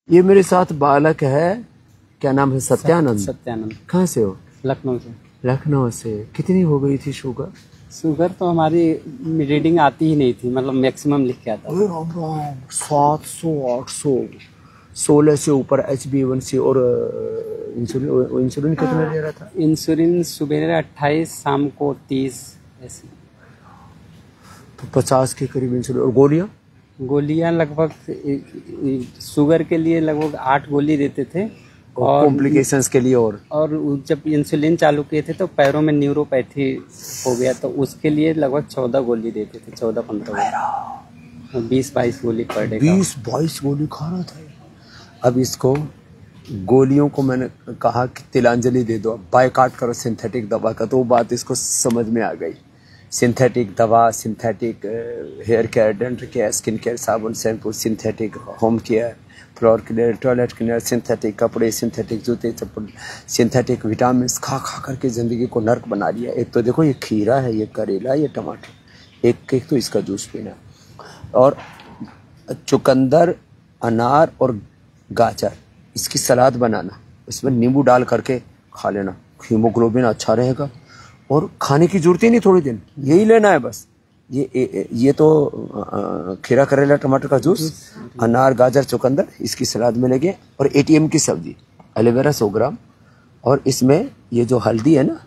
ये मेरे साथ बालक है, क्या नाम है? सत्यानंद। सत्यानंद। कहाँ से हो? लखनऊ से। लखनऊ से। कितनी हो गई थी शुगर? शुगर तो हमारी रीडिंग आती ही नहीं थी, मतलब मैक्सिमम लिख के आता था। 700 800 16 से ऊपर HbA1c। और इंसुलिन कितना ले रहा था? इंसुलिन सुबह 28, शाम को 30 ऐसे। तो 50 के करीब इंसुलिन। और गोलियां लगभग शुगर के लिए लगभग 8 गोली देते थे, और कॉम्प्लिकेशंस के लिए। और जब इंसुलिन चालू किए थे तो पैरों में न्यूरोपैथी हो गया, तो उसके लिए लगभग 14 गोली देते थे, 14-15 20-22 गोली पर डे। 20-22 गोली खा रहा था। अब इसको गोलियों को मैंने कहा कि तिलांजलि दे दो, बायकाट करो सिंथेटिक दवा का। तो वो बात इसको समझ में आ गई। सिंथेटिक दवा, synthetic hair care, dental care, skin care, साबुन, shampoo, synthetic home care, floor cleaner, toilet cleaner, synthetic कपड़े, सिंथेटिक जूते चप्पल, सिंथेटिक विटामिन खा खा करके ज़िंदगी को नर्क बना लिया। एक तो देखो, ये खीरा है, ये करेला, ये टमाटर, एक तो इसका जूस पीना, और चुकंदर, अनार और गाजर, इसकी सलाद बनाना, इसमें नींबू डाल करके खा लेना। हीमोग्लोबिन अच्छा रहेगा और खाने की जरूरत ही नहीं, थोड़ी दिन यही लेना है बस। ये तो खीरा, करेला, टमाटर का जूस, अनार, गाजर, चुकंदर, इसकी सलाद मिलेगी। और ATM की सब्जी, एलोवेरा 100 ग्राम, और इसमें ये जो हल्दी है ना,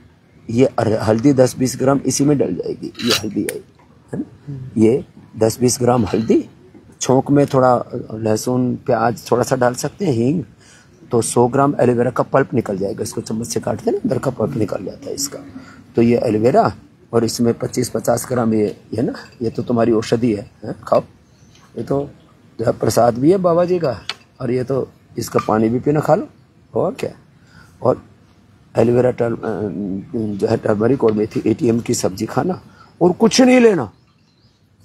ये हल्दी 10-20 ग्राम इसी में डल जाएगी। ये हल्दी है ना, ये 10-20 ग्राम हल्दी, छोंक में थोड़ा लहसुन, प्याज थोड़ा सा डाल सकते हैं, हींग, तो 100 ग्राम एलोवेरा का पल्प निकल जाएगा। इसको चम्मच से काटते हैं ना, अंदर का पल्प निकल जाता है इसका। तो ये एलोवेरा, और इसमें 25-50 ग्राम ये है ना, ये तो तुम्हारी औषधि है, खाओ। ये तो जो है प्रसाद भी है बाबा जी का, और ये तो इसका पानी भी पीना, खा लो। और क्या? और एलोवेरा जो है टर्मरिक और मेथी, ATM की सब्जी खाना, और कुछ नहीं लेना।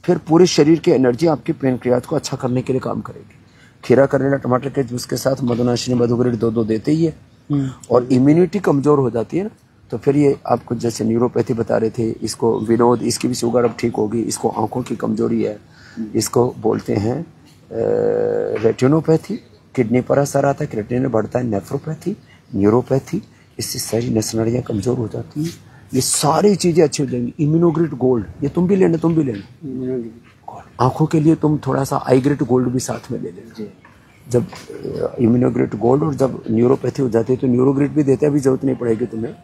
फिर पूरे शरीर की एनर्जी आपके पेनक्रियाज को अच्छा करने के लिए काम करेगी। खीरा, करेला, टमाटर के जूस के साथ मधुनाशिनी, मधुग्रेड 2-2 देते ही है। और इम्यूनिटी कमजोर हो जाती है ना, तो फिर ये आपको जैसे न्यूरोपैथी बता रहे थे, इसको विनोद, इसकी भी शुगर अब ठीक होगी। इसको आंखों की कमजोरी है, इसको बोलते हैं रेटिनोपैथी, किडनी पर असर आता है, क्रिएटिनिन बढ़ता है, नेफ्रोपैथी, न्यूरोपैथी, इससे सारी नसनाड़ियाँ कमजोर हो जाती हैं। ये सारी चीजें अच्छी हो जाएंगी। इम्यूनोग्रेड गोल्ड, ये तुम भी लेना। आंखों के लिए तुम थोड़ा सा आईग्रेड गोल्ड भी साथ में ले लेना। जब इम्यूनोग्रेड गोल्ड और जब न्यूरोपैथी हो जाती है तो न्यूरोग्रेड भी देते हैं, अभी जरूरत नहीं पड़ेगी तुम्हें।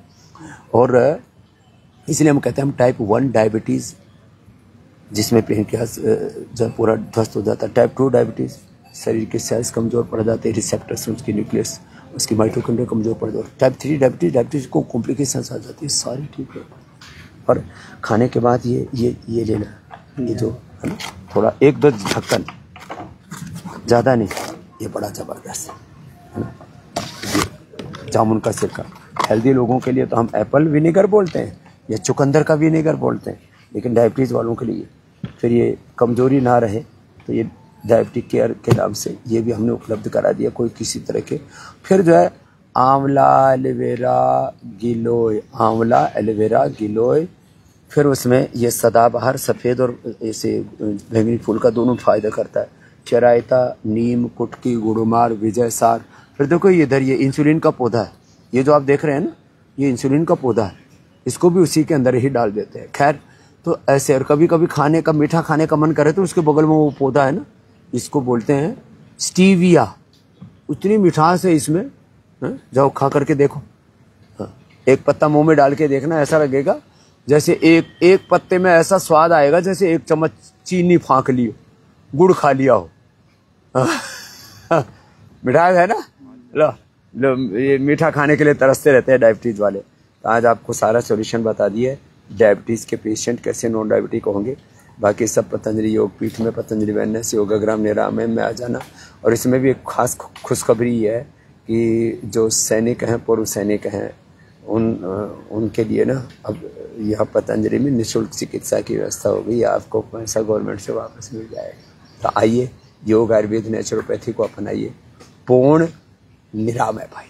और इसलिए हम कहते हैं, हम टाइप 1 डायबिटीज़, जिसमें पेनक्रियास जब पूरा ध्वस्त हो जाता है। टाइप 2 डायबिटीज़, शरीर के सेल्स कमज़ोर पड़ जाते हैं, रिसेप्टर्स, उसकी न्यूक्लियस, उसकी माइटोकॉन्ड्रिया कमज़ोर पड़ जाती है। टाइप 3 डायबिटीज़ को कॉम्प्लिकेशंस आ जाती है, सारी ठीक है। और खाने के बाद ये लेना, ये जो है ना, थोड़ा 1-2 ढक्कन, ज़्यादा नहीं, ये बड़ा ज़बरदस्त है ना, ये जामुन का सिरका। हेल्दी लोगों के लिए तो हम एप्पल विनेगर बोलते हैं या चुकंदर का विनेगर बोलते हैं, लेकिन डायबिटीज़ वालों के लिए फिर ये कमज़ोरी ना रहे तो ये डायबिटिक केयर के नाम से ये भी हमने उपलब्ध करा दिया, कोई किसी तरह के। फिर जो है आंवला, एलोवेरा, गिलोय, आंवला, एलोवेरा, गिलोय, फिर उसमें ये सदाबहार सफ़ेद और ऐसे बैंगनी फूल का दोनों फायदा करता है। चरायता, नीम, कुटकी, गुड़मार, विजयसार। फिर देखो इधर ये इंसुलिन का पौधा है, ये जो आप देख रहे हैं ना, ये इंसुलिन का पौधा है, इसको भी उसी के अंदर ही डाल देते हैं। खैर, तो ऐसे, और कभी कभी खाने का, मीठा खाने का मन करे तो उसके बगल में वो पौधा है ना, इसको बोलते हैं स्टीविया। उतनी मिठास है इसमें, जाओ खा करके देखो। एक पत्ता मुंह में डाल के देखना, ऐसा लगेगा जैसे एक पत्ते में ऐसा स्वाद आएगा जैसे 1 चम्मच चीनी फाँक ली हो, गुड़ खा लिया हो। मिठास है ना। लो, ये मीठा खाने के लिए तरसते रहते हैं डायबिटीज़ वाले। तो आज आपको सारा सॉल्यूशन बता दिया है, डायबिटीज़ के पेशेंट कैसे नॉन डायबिटिक होंगे। बाकी सब पतंजलि योग पीठ में, पतंजलि वेलनेस योगाग्राम निरामय में आ जाना। और इसमें भी एक खास खुशखबरी है कि जो सैनिक हैं, पूर्व सैनिक हैं, उनके लिए ना अब यह पतंजलि में निःशुल्क चिकित्सा की व्यवस्था हो गई। आपको पैसा गवर्नमेंट से वापस मिल जाएगा। तो आइए, योग, आयुर्वेद, नेचुरोपैथी को अपनाइए, पूर्ण निरामय भाई।